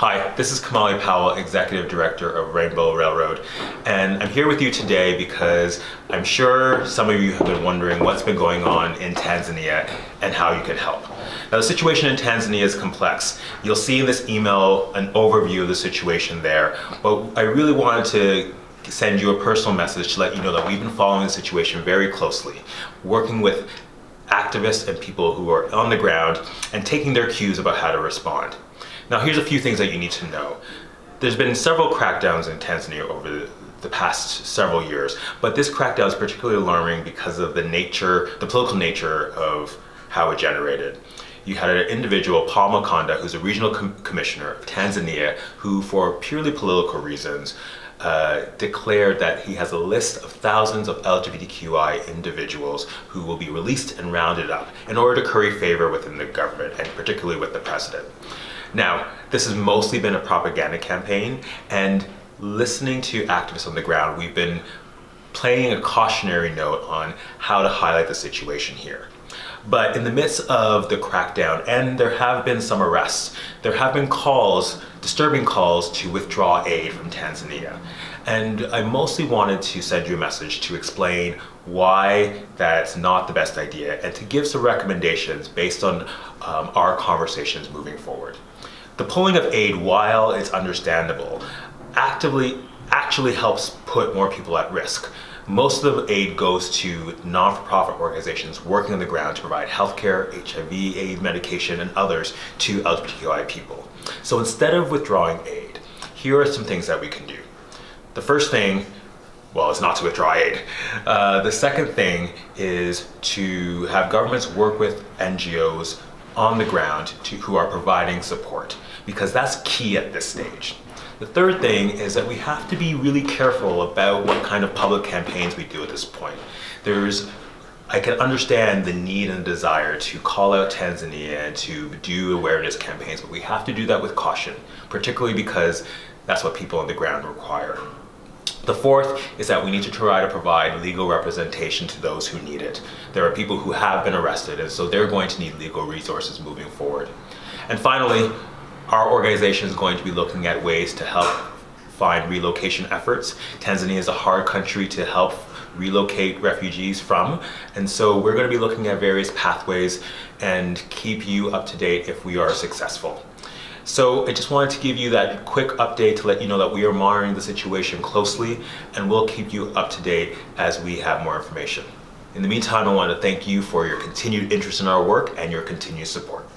Hi, this is Kimahli Powell, Executive Director of Rainbow Railroad, and I'm here with you today because I'm sure some of you have been wondering what's been going on in Tanzania and how you can help. Now, the situation in Tanzania is complex. You'll see in this email an overview of the situation there, but I really wanted to send you a personal message to let you know that we've been following the situation very closely, working with activists and people who are on the ground and taking their cues about how to respond. Now, here's a few things that you need to know. There's been several crackdowns in Tanzania over the past several years, but this crackdown is particularly alarming because of the political nature of how it generated. You had an individual, Paul Makonda, who's a regional commissioner of Tanzania, who, for purely political reasons, declared that he has a list of thousands of LGBTQI individuals who will be released and rounded up in order to curry favor within the government, and particularly with the president. Now, this has mostly been a propaganda campaign, and listening to activists on the ground, we've been playing a cautionary note on how to highlight the situation here. But in the midst of the crackdown, and there have been some arrests, there have been disturbing calls to withdraw aid from Tanzania. And I mostly wanted to send you a message to explain why that's not the best idea and to give some recommendations based on our conversations moving forward. The pulling of aid, while it's understandable, actually helps put more people at risk. Most of the aid goes to non-for-profit organizations working on the ground to provide healthcare, HIV, AIDS medication, and others to LGBTQI people. So instead of withdrawing aid, here are some things that we can do. The first thing, well, it's not to withdraw aid. The second thing is to have governments work with NGOs on the ground who are providing support, because that's key at this stage. The third thing is that we have to be really careful about what kind of public campaigns we do at this point. I can understand the need and desire to call out Tanzania and to do awareness campaigns, but we have to do that with caution, particularly because that's what people on the ground require. The fourth is that we need to try to provide legal representation to those who need it. There are people who have been arrested, and so they're going to need legal resources moving forward. And finally, our organization is going to be looking at ways to help find relocation efforts. Tanzania is a hard country to help relocate refugees from, and so we're going to be looking at various pathways and keep you up to date if we are successful. So I just wanted to give you that quick update to let you know that we are monitoring the situation closely, and we'll keep you up to date as we have more information. In the meantime, I want to thank you for your continued interest in our work and your continued support.